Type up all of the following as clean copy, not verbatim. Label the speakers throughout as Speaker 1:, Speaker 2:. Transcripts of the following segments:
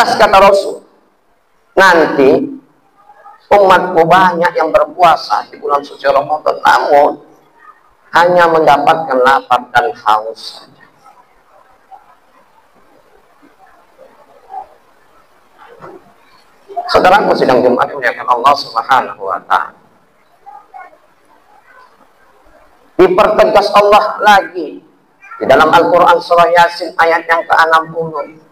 Speaker 1: Pantas kata Rasul, nanti umatku banyak yang berpuasa di bulan suci Ramadan, namun hanya mendapatkan lapar dan haus saja. Saudaraku sidang Jumat dimuliakan Allah Subhanahu wa Ta'ala. Dipertegas Allah lagi di dalam Al-Quran surah Yasin ayat yang ke-60.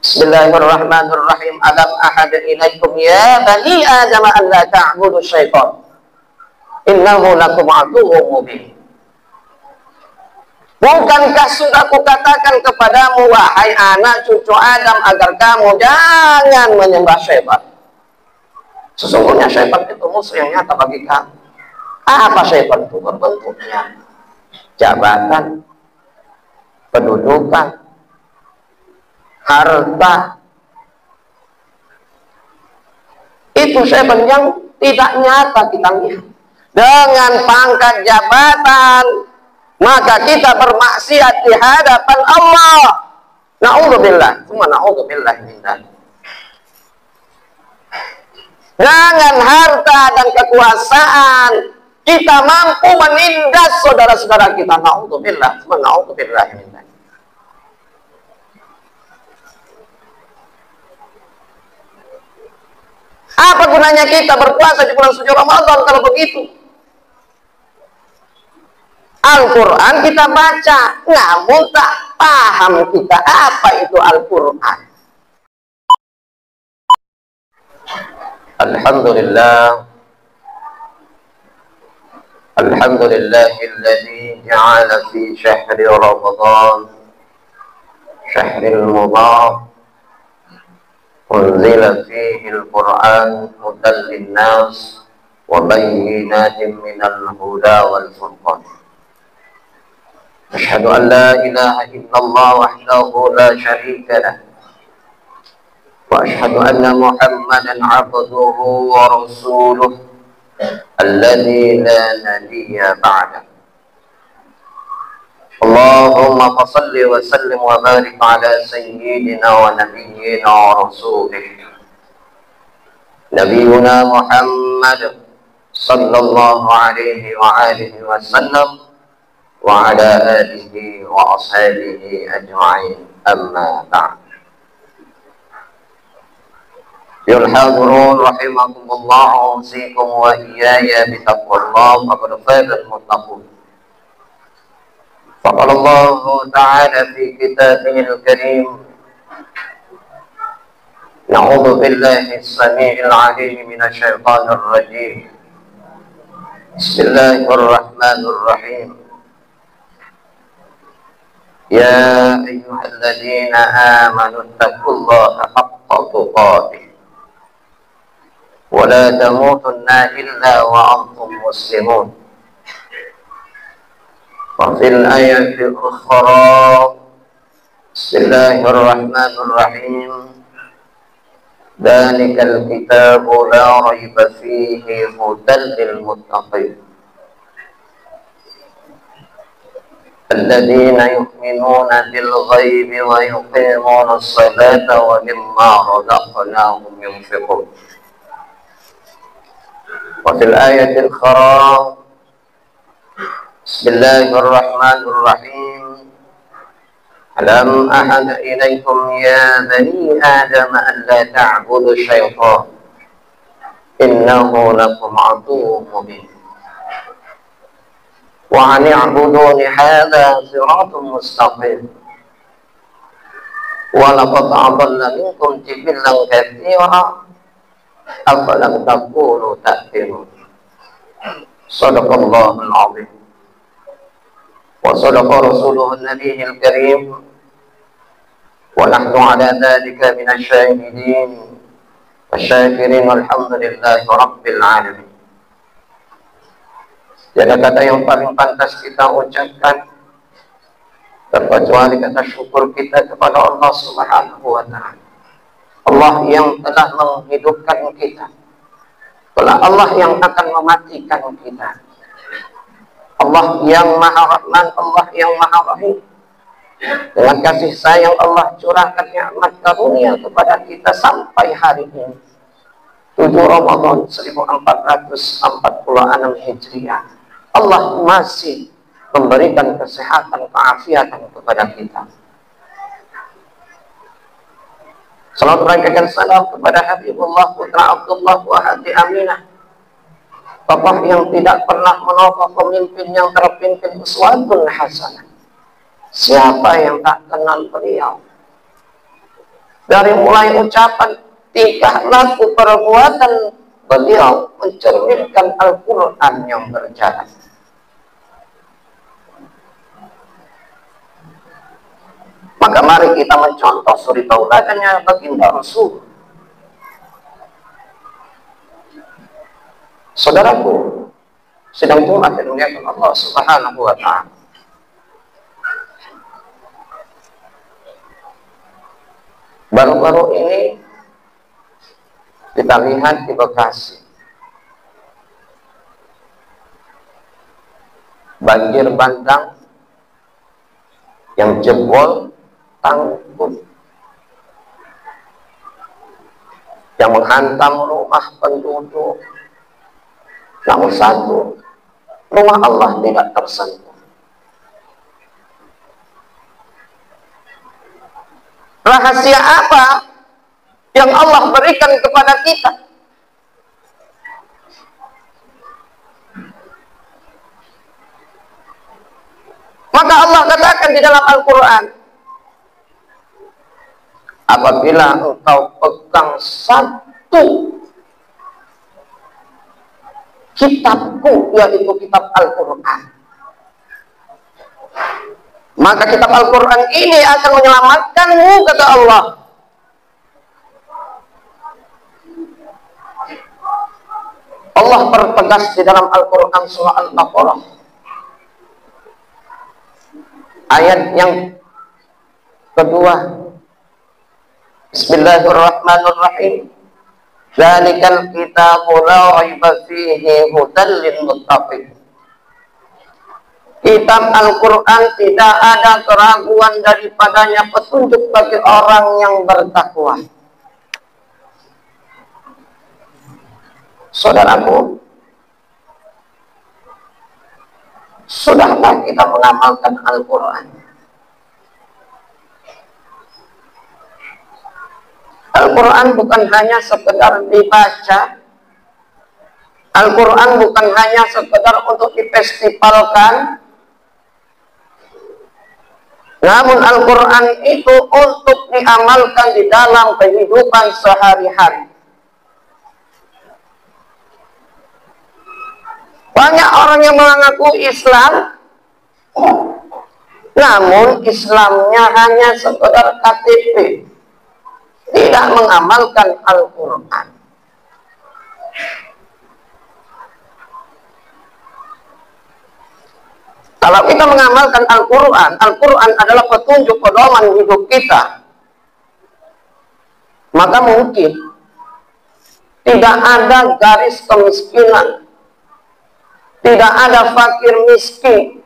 Speaker 1: Bismillahirrahmanirrahim. Alam ahad ilaikum ya bani Adam an la ta'budu syaitan innahu lakum aduwwun mubin. Bukankah sudah kukatakan kepadamu, wahai anak cucu Adam, agar kamu jangan menyembah syaitan. Sesungguhnya syaitan itu musuh yang nyata bagi kamu. Apa syaitan itu? Berbentuknya jabatan, pendudukan, harta. Itu syaitan yang tidak nyata kita lihat. Dengan pangkat jabatan, maka kita bermaksiat di hadapan Allah. Na'udzubillah, semua na'udzubillah min dzalik. Dengan harta dan kekuasaan kita mampu menindas saudara-saudara kita. Na'udzubillah, semua na'udzubillah min dzalik. Apa gunanya kita berpuasa di bulan suci Ramadan kalau begitu? Al-Quran kita baca, namun tak paham kita apa itu Al-Quran. Alhamdulillah, alhamdulillahilladzi ja'ala fi syahri Ramadan syahril mubarak unzila fihi al-Quran hudan lin-nas wa bayyinatin minal huda wal furqan. أشهد أن لا إله إلا الله وحده لا شريك له وأشهد أن محمدا عبده ورسوله الذي لا نبي بعده. اللهم صل وسلم وبارك على سيدنا ونبينا ورسوله نبينا محمد صلى الله عليه وآله وسلم وعلى آله وأصحابه أجمعين. أما بعد. أيها الحاضرون رحمكم الله، أوصيكم وإياي بتقوى الله فقد فاز المتقون. فقال الله تعالى في كتابه الكريم: نعوذ بالله السميع العليم من الشيطان الرجيم. بسم الله الرحمن الرحيم. يا أيها الذين آمنوا اتقوا الله حق تقاته ولا تموتن إلا وأنتم مسلمون. وفي الآية الأخرى: بسم الله الرحمن الرحيم. ذلك الكتاب لا ريب فيه هدى للمتقين الذين يؤمنون بالغيب ويقيمون الصلاة ومما رزقناهم ينفقون. وفي الآية الأخرى: بسم الله الرحمن الرحيم. ألم أعهد إليكم يا بني آدم ألا تعبدوا الشيطان إنه لكم عدو مبين وأن اعبدوني هذا صراط مستقيم ولقد أضل منكم جبلا كثيرا أفلم تكونوا تأكلون. صدق الله العظيم وصدق رسوله النبي الكريم ونحن على ذلك من الشاهدين والشاكرين والحمد لله رب العالمين. Tiada kata yang paling pantas kita ucapkan terkecuali kata syukur kita kepada Allah Subhanahu wa Ta'ala. Allah yang telah menghidupkan kita, Allah yang akan mematikan kita, Allah yang Maha Rahman, Allah yang Maha Rahim, Dengan kasih sayang Allah curahkan nikmat karunia kepada kita sampai hari ini 7 Ramadan 1446 Hijriah. Allah masih memberikan kesehatan, keafiatan kepada kita. Salam berikan salam kepada Habibullah putra Abdullah wa hati Aminah, tokoh yang tidak pernah menolak pemimpin yang terpimpin uswatun hasanah. Siapa yang tak kenal beliau? Dari mulai ucapan, tingkah laku, perbuatan beliau mencerminkan Al-Quran yang berjalan. Maka mari kita mencontoh suri tauladannya baginda Rasul. Saudaraku, sedang Jumat dimuliakan Allah Subhanahu wa Ta'ala. Baru-baru ini kita lihat di Bekasi, banjir bandang yang jebol tanggul, yang menghantam rumah penduduk. Namun satu, rumah Allah tidak tersentuh. Rahasia apa yang Allah berikan kepada kita? Maka Allah katakan di dalam Al-Quran, apabila engkau pegang satu kitabku, yaitu kitab Al-Quran, maka kitab Al-Quran ini akan menyelamatkanmu, kata Allah. Allah pertegas di dalam Al-Quran surah Al-Baqarah ayat yang kedua, Bismillahirrahmanirrahim. Dzalikal kitabu la raiba fihi hudal lil muttaqin. Kitab Al-Quran tidak ada keraguan daripadanya, petunjuk bagi orang yang bertakwa. Saudaraku, sudahkah kita mengamalkan Al-Quran? Al-Quran bukan hanya sekedar dibaca. Al-Quran bukan hanya sekedar untuk difestivalkan. Namun Al-Quran itu untuk diamalkan di dalam kehidupan sehari-hari. Banyak orang yang mengaku Islam, namun Islamnya hanya sekedar KTP, tidak mengamalkan Al-Quran. Kalau kita mengamalkan Al-Quran, Al-Quran adalah petunjuk pedoman hidup kita, maka mungkin tidak ada garis kemiskinan, tidak ada fakir miskin,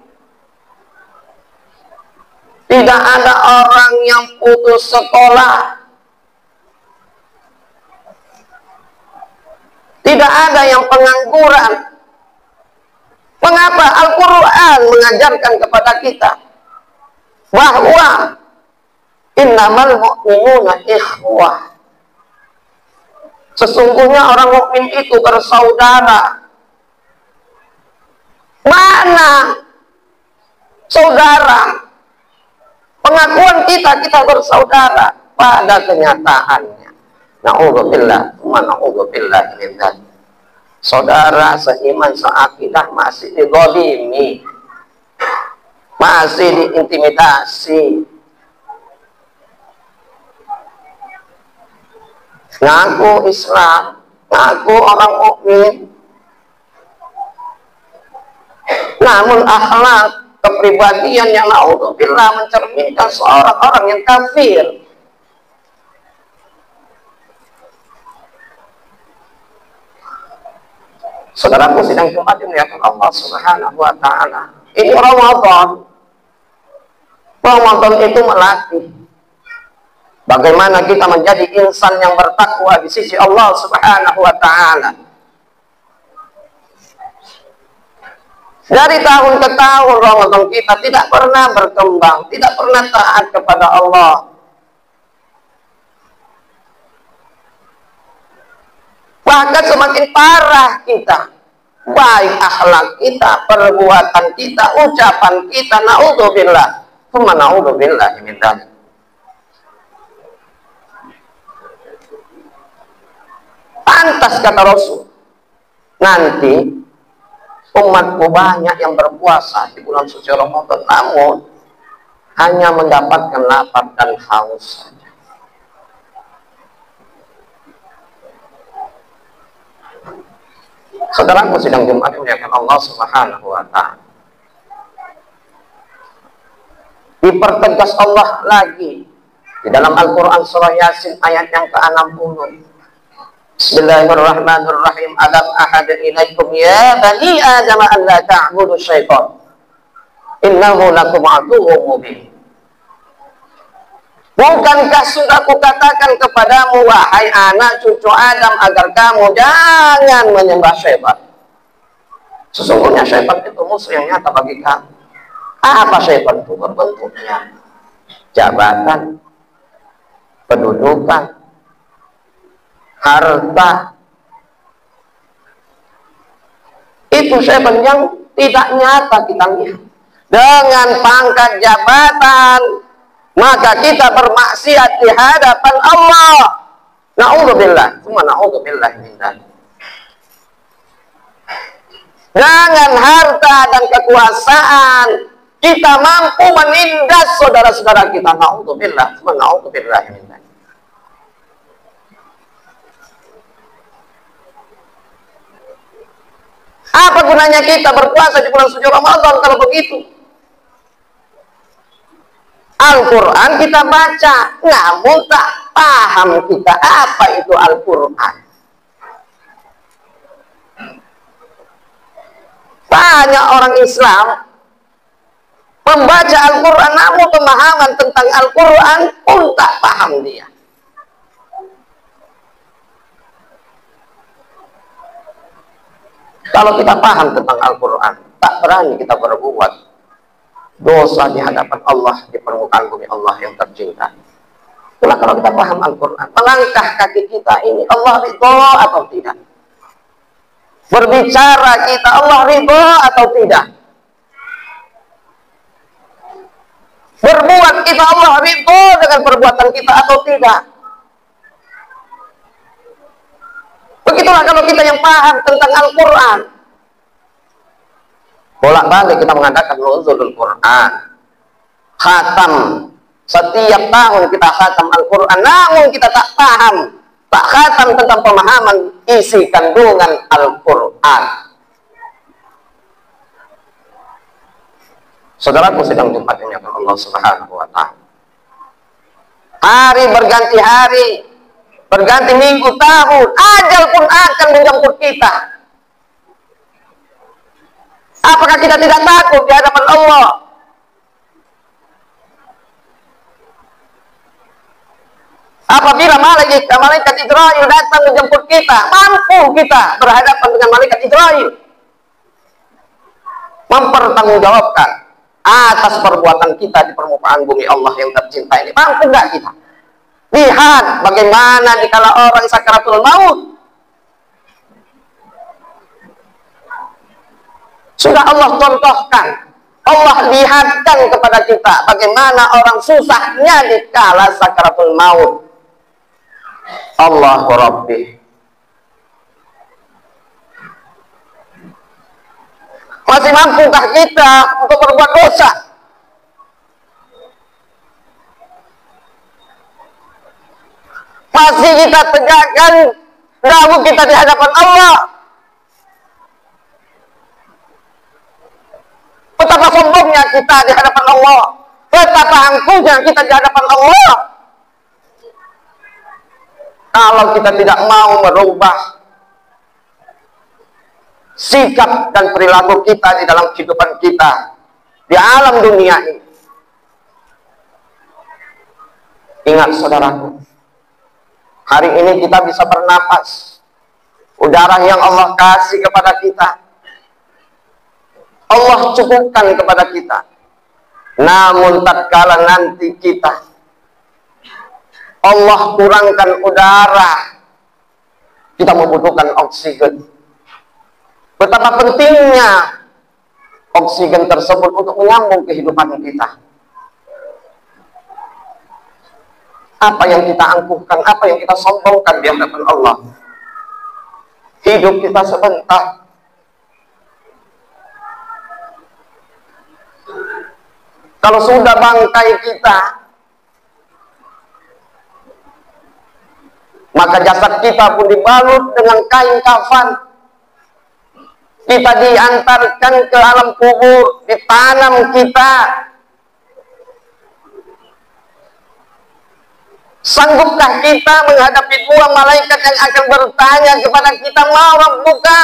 Speaker 1: tidak ada orang yang putus sekolah, tidak ada yang pengangguran. Mengapa? Al-Quran mengajarkan kepada kita bahwa innamal mu'minuna ikhwah. Sesungguhnya orang mukmin itu bersaudara. Mana saudara? Pengakuan kita bersaudara, pada kenyataannya na'udzubillah wa na'udzubillah min dzalik. Saudara seiman seakidah masih dizalimi, masih diintimidasi. Ngaku Islam, ngaku orang mukmin, namun akhlak kepribadian yang na'udzubillah mencerminkan seorang orang yang kafir. Saudaraku sidang Jumat dimuliakan Allah Subhanahu wa Ta'ala. Ini Ramadan, Ramadan itu melatih bagaimana kita menjadi insan yang bertakwa di sisi Allah Subhanahu wa Ta'ala. Dari tahun ke tahun Ramadan kita tidak pernah berkembang, tidak pernah taat kepada Allah. Bahkan semakin parah kita, baik akhlak kita, perbuatan kita, ucapan kita, naudzubillah, tsumma naudzubillah min dzalik. Pantas kata Rasul, nanti umatku banyak yang berpuasa di bulan suci Ramadan, namun hanya mendapatkan lapar dan haus saja. Saudaraku sidang Jumat dimuliakan Allah Subhanahu wa Ta'ala. Dipertegas Allah lagi di dalam Al-Quran surah Yasin ayat yang ke-60. Bismillahirrahmanirrahim. Alam ahad ilaikum ya bani Adam an la ta'budu syaitan innahu lakum aduwwun mubin. Bukankah sudah kukatakan kepadamu wahai anak cucu Adam agar kamu jangan menyembah syaitan. Sesungguhnya syaitan itu musuh yang nyata bagi kamu. Apa syaitan itu? Berbentuknya jabatan, pendudukan, harta. Itu syaitan yang tidak nyata kita lihat. Dengan pangkat jabatan maka kita bermaksiat di hadapan Allah. Na'udzubillah, tsumma na'udzubillah min dzalik. Dengan harta dan kekuasaan kita mampu menindas saudara-saudara kita. Na'udzubillah, tsumma na'udzubillah min dzalik. Apa gunanya kita berpuasa di bulan suci Ramadan kalau begitu? Al-Quran kita baca, namun tak paham kita apa itu Al-Quran. Banyak orang Islam membaca Al-Quran, namun pemahaman tentang Al-Quran pun tak paham dia. Kalau kita paham tentang Al-Quran, tak berani kita berbuat dosa di hadapan Allah, di permukaan bumi Allah yang tercinta. Itulah kalau kita paham Al-Quran. Melangkah kaki kita ini, Allah ridho atau tidak? Berbicara kita, Allah ridho atau tidak? Berbuat kita, Allah ridho dengan perbuatan kita atau tidak? Begitulah kalau kita yang paham tentang Al-Quran. Bolak-balik kita mengadakan nuzulul Quran, khatam. Setiap tahun kita khatam Al-Quran, namun kita tak paham, tak khatam tentang pemahaman isi kandungan Al-Quran. Saudaraku sedang jumpai Allah Subhanahu wa Ta'ala. Hari berganti hari, berganti minggu, tahun, ajal pun akan menjemput kita. Apakah kita tidak takut di hadapan Allah? Apabila malaikat Israil datang menjemput kita, mampu kita berhadapan dengan malaikat Israil, mempertanggungjawabkan atas perbuatan kita di permukaan bumi Allah yang tercinta ini. Mampu nggak kita? Lihat bagaimana dikala orang sakaratul maut, sudah Allah contohkan, Allah lihatkan kepada kita bagaimana orang susahnya dikala sakaratul maut. Allahu Rabbi, masih mampukah kita untuk berbuat dosa? Masih kita tegakkan dagu kita di hadapan Allah? Betapa sombongnya kita di hadapan Allah, betapa angkuhnya kita di hadapan Allah. Kalau kita tidak mau merubah sikap dan perilaku kita di dalam kehidupan kita di alam dunia ini, Ingat saudaraku, hari ini kita bisa bernapas, udara yang Allah kasih kepada kita, Allah cukupkan kepada kita. Namun tatkala nanti kita Allah kurangkan udara, kita membutuhkan oksigen. Betapa pentingnya oksigen tersebut untuk menyambung kehidupan kita. Apa yang kita angkuhkan, apa yang kita sombongkan di hadapan Allah? Hidup kita sebentar. Kalau sudah bangkai kita, maka jasad kita pun dibalut dengan kain kafan. Kita diantarkan ke alam kubur, ditanam kita. Sanggupkah kita menghadapi dua malaikat yang akan bertanya kepada kita, ma rabbuka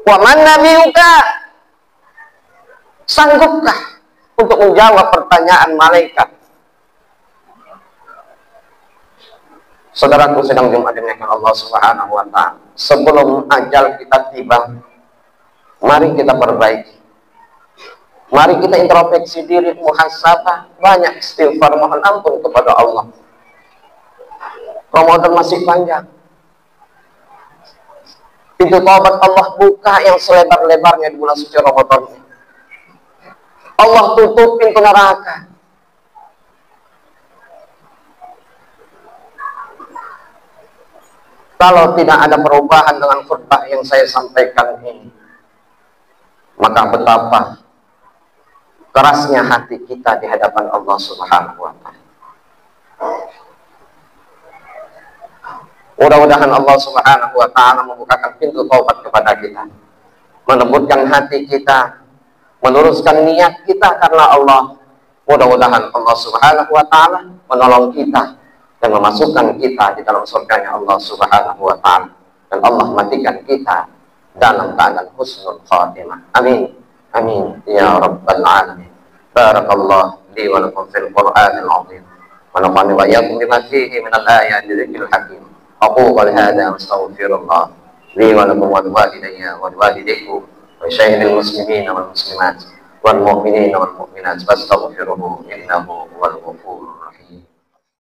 Speaker 1: wa man nabiyuka? Sanggupkah untuk menjawab pertanyaan malaikat? Saudaraku sedang dimuliakan Allah Subhanahu wa ta'ala, sebelum ajal kita tiba, mari kita perbaiki. Mari kita introspeksi diri, muhasabah, banyak istighfar, mohon ampun kepada Allah. Ramadan masih panjang. Pintu taubat Allah buka yang selebar-lebarnya di bulan suci Ramadan. Allah tutup pintu neraka. Kalau tidak ada perubahan dengan khutbah yang saya sampaikan ini, maka betapa kerasnya hati kita di hadapan Allah Subhanahu wa ta'ala. Mudah-mudahan Allah Subhanahu wa ta'ala membukakan pintu taubat kepada kita, melembutkan hati kita, meluruskan niat kita karena Allah. Mudah-mudahan Allah Subhanahu wa ta'ala menolong kita dan memasukkan kita di dalam surganya Allah Subhanahu wa ta'ala, dan Allah matikan kita dalam keadaan husnul khatimah. Amin. Amin ya rabbal alamin. Barakallah li wa lakum fil Qur'anil azim wa nafa'ani wa iyyakum bima fihi minal ayati dzikril hakim. أقول هذا واستغفر الله لي ولكم ولوالدي ولوالديكم ولسائر المسلمين والمسلمات والمؤمنين والمؤمنات فاستغفروه إنه هو الغفور